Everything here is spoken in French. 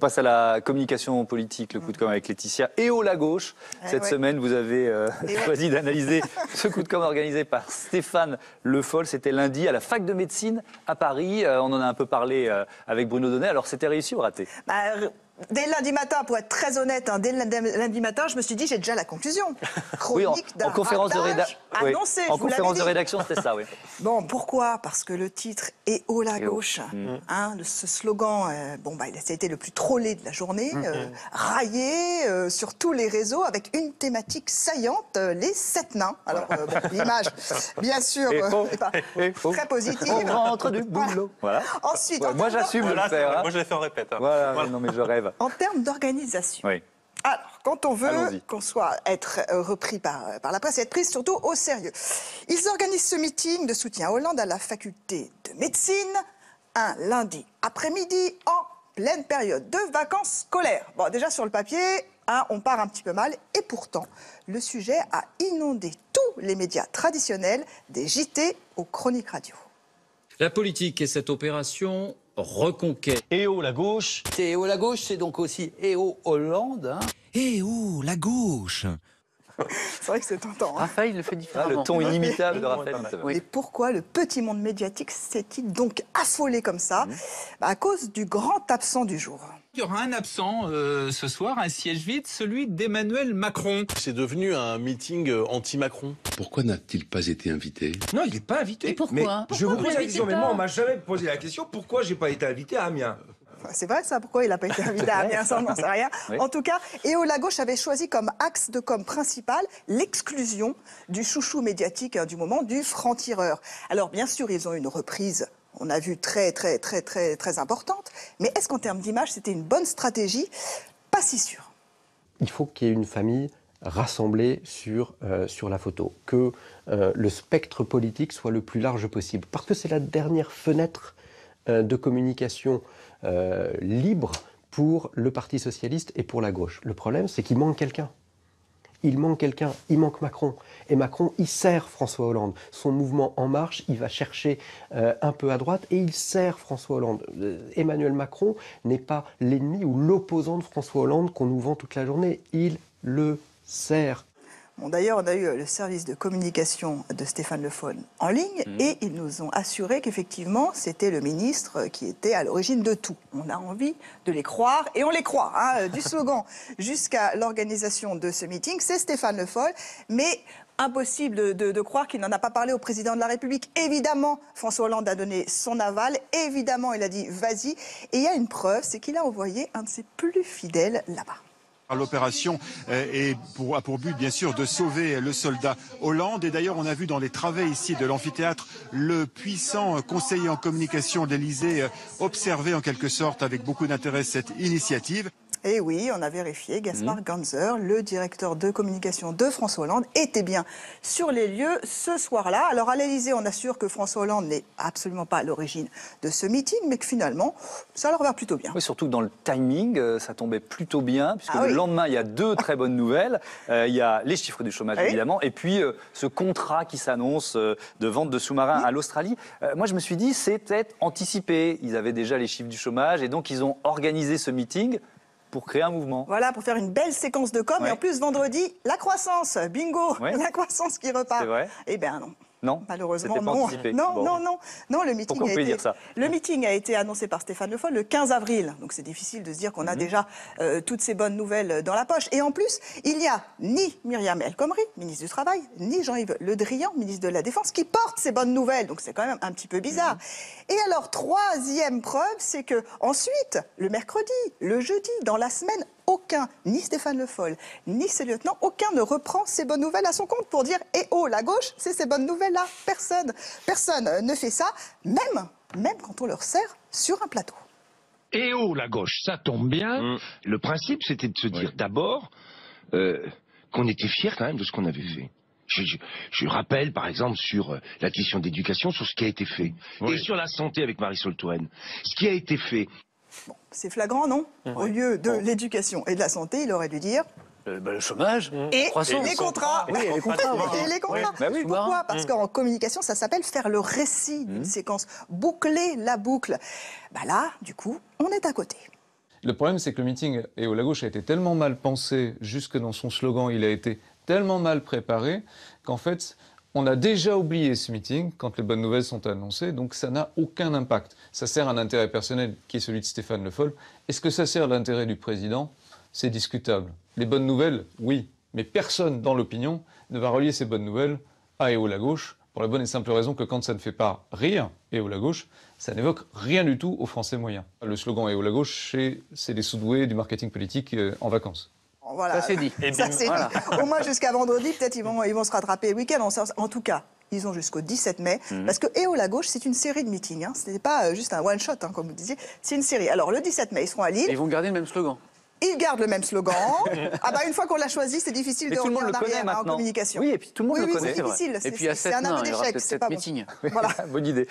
Face à la communication politique, le coup de com' avec Laetitia et la gauche. Cette semaine, vous avez choisi d'analyser ce coup de com' organisé par Stéphane Le Foll. C'était lundi à la fac de médecine à Paris. On en a un peu parlé avec Bruno Donnet. Alors, c'était réussi ou raté? Dès lundi matin, pour être très honnête, dès lundi matin, je me suis dit, j'ai déjà la conclusion. Chronique en conférence de rédaction. Annoncée, en conférence de rédaction, c'était ça, oui. Bon, pourquoi? Parce que le titre « Et oh la gauche », ce slogan, ça a été le plus trollé de la journée, raillé sur tous les réseaux avec une thématique saillante, les 7 nains. Alors, l'image, bien sûr, très positive. On rentre du boulot. Voilà. Ensuite, moi, j'assume de le faire. Moi, je l'ai fait en répète. Voilà. Non, mais je rêve. En termes d'organisation. Oui. Alors, quand on veut qu'on soit être repris par la presse et être pris surtout au sérieux, ils organisent ce meeting de soutien à Hollande à la faculté de médecine un lundi après-midi en pleine période de vacances scolaires. Bon, déjà sur le papier, on part un petit peu mal et pourtant, le sujet a inondé tous les médias traditionnels, des JT aux chroniques radio. La politique et cette opération reconquête. Et oh la gauche. Et oh la gauche, c'est donc aussi et oh Hollande. Hein. Et oh la gauche. C'est vrai que c'est tentant. Raphaël le fait différemment. Le ton inimitable de Raphaël. Et pourquoi le petit monde médiatique s'est-il donc affolé comme ça? À cause du grand absent du jour. Il y aura un absent ce soir, un siège vide, celui d'Emmanuel Macron. C'est devenu un meeting anti-Macron. Pourquoi n'a-t-il pas été invité? Non, il n'est pas invité. Et pourquoi? Je vous pose la question, mais moi, on m'a jamais posé la question pourquoi j'ai pas été invité à Amiens. C'est vrai ça, pourquoi il n'a pas été invité à Amiens, ça on n'en sait rien. Oui. En tout cas, et la gauche avait choisi comme axe de com' principal l'exclusion du chouchou médiatique du moment, du franc-tireur. Alors bien sûr, ils ont une reprise, on a vu très importante, mais est-ce qu'en termes d'image, c'était une bonne stratégie? Pas si sûr. Il faut qu'il y ait une famille rassemblée sur la photo, que le spectre politique soit le plus large possible, parce que c'est la dernière fenêtre de communication libre pour le Parti socialiste et pour la gauche. Le problème, c'est qu'il manque quelqu'un. Il manque Macron. Et Macron, il sert François Hollande. Son mouvement En Marche, il va chercher un peu à droite et il sert François Hollande. Emmanuel Macron n'est pas l'ennemi ou l'opposant de François Hollande qu'on nous vend toute la journée. Il le sert. Bon, d'ailleurs, on a eu le service de communication de Stéphane Le Foll en ligne et ils nous ont assuré qu'effectivement, c'était le ministre qui était à l'origine de tout. On a envie de les croire et on les croit. Du slogan jusqu'à l'organisation de ce meeting, c'est Stéphane Le Foll, mais impossible de croire qu'il n'en a pas parlé au président de la République. Évidemment, François Hollande a donné son aval. Évidemment, il a dit « vas-y ». Et il y a une preuve, c'est qu'il a envoyé un de ses plus fidèles là-bas. L'opération a pour but, bien sûr, de sauver le soldat Hollande. Et d'ailleurs, on a vu dans les travées ici de l'amphithéâtre le puissant conseiller en communication de l'Élysée observer en quelque sorte avec beaucoup d'intérêt cette initiative. Et oui, on a vérifié, Gaspard Ganzer, le directeur de communication de François Hollande, était bien sur les lieux ce soir-là. Alors à l'Élysée, on assure que François Hollande n'est absolument pas à l'origine de ce meeting, mais que finalement, ça leur va plutôt bien. Oui, surtout que dans le timing, ça tombait plutôt bien, puisque le lendemain, il y a 2 très bonnes nouvelles. Il y a les chiffres du chômage, évidemment, et puis ce contrat qui s'annonce de vente de sous-marins à l'Australie. Moi, je me suis dit, c'était anticipé. Ils avaient déjà les chiffres du chômage, et donc ils ont organisé ce meeting pour créer un mouvement. Voilà, pour faire une belle séquence de com. Et en plus, vendredi, la croissance, bingo, la croissance qui repart. C'est vrai? Eh bien non. Non, malheureusement, non. Non, le meeting a été annoncé par Stéphane Le Foll le 15 avril. Donc c'est difficile de se dire qu'on a déjà toutes ces bonnes nouvelles dans la poche. Et en plus, il n'y a ni Myriam El Khomri, ministre du Travail, ni Jean-Yves Le Drian, ministre de la Défense, qui portent ces bonnes nouvelles. Donc c'est quand même un petit peu bizarre. Et alors, troisième preuve, c'est que ensuite, le mercredi, le jeudi, dans la semaine, aucun, ni Stéphane Le Foll, ni ses lieutenants, aucun ne reprend ces bonnes nouvelles à son compte pour dire « Eh oh, la gauche, c'est ces bonnes nouvelles-là ». Personne ne fait ça, même quand on leur sert sur un plateau. Eh oh, la gauche, ça tombe bien. Le principe, c'était de se dire d'abord qu'on était fiers quand même de ce qu'on avait fait. Je rappelle, par exemple, sur la question d'éducation, sur ce qui a été fait. Et sur la santé avec Marisol Touraine. Ce qui a été fait... Bon, c'est flagrant, non? Au lieu de l'éducation et de la santé, il aurait dû dire... le chômage, et les contrats. Oui, et les contrats. Et les contrats. Oui. Pourquoi? Parce qu'en communication, ça s'appelle faire le récit d'une séquence, boucler la boucle. Là, du coup, on est à côté. Le problème, c'est que le meeting Et oh la gauche a été tellement mal pensé, jusque dans son slogan, il a été tellement mal préparé, qu'en fait, on a déjà oublié ce meeting quand les bonnes nouvelles sont annoncées, donc ça n'a aucun impact. Ça sert à un intérêt personnel qui est celui de Stéphane Le Foll. Est-ce que ça sert à l'intérêt du président? C'est discutable. Les bonnes nouvelles, oui, mais personne dans l'opinion ne va relier ces bonnes nouvelles à Et oh la gauche, pour la bonne et simple raison que quand ça ne fait pas rire, Et oh la gauche, ça n'évoque rien du tout aux Français moyens. Le slogan Et oh la gauche, c'est les sous-doués du marketing politique en vacances. Voilà. Ça c'est dit. Ça c'est dit. Au moins jusqu'à vendredi, peut-être ils vont se rattraper le week-end. En tout cas, ils ont jusqu'au 17 mai. Parce que Et oh la gauche, c'est une série de meetings. Hein. Ce n'est pas juste un one-shot, hein, comme vous disiez. C'est une série. Alors le 17 mai, ils seront à Lille. Et ils vont garder le même slogan. Ils gardent le même slogan. Ah bah une fois qu'on l'a choisi, c'est difficile de revenir en arrière en communication. Oui, et puis tout le monde le connaît. C'est difficile. Et puis à 7 mains, il y aura peut-être 7 meetings. Voilà. Bonne idée.